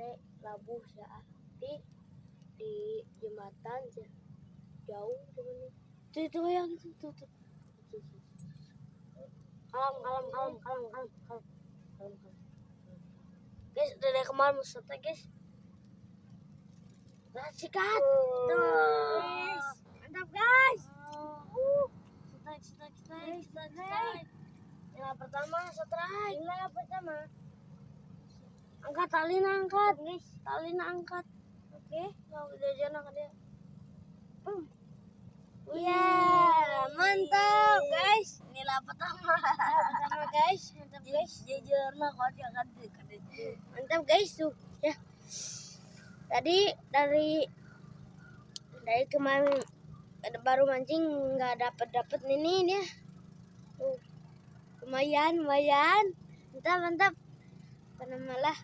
sore labuh di jembatan jauh cuman itu yang itu tuh kalem guys, dari kemarin musata guys sikat guys, mantap guys. Strike. Yang pertama strike. Yang pertama angkat talina, angkat. Oke, mau jajan angkat dia. Iya, mantap guys. Inilah pertama guys, mantap guys. Jajarnya kan. Mantap guys tuh ya. Tadi dari kemarin baru mancing nggak dapet ini dia. Tuh, lumayan. Mantap. Karena malah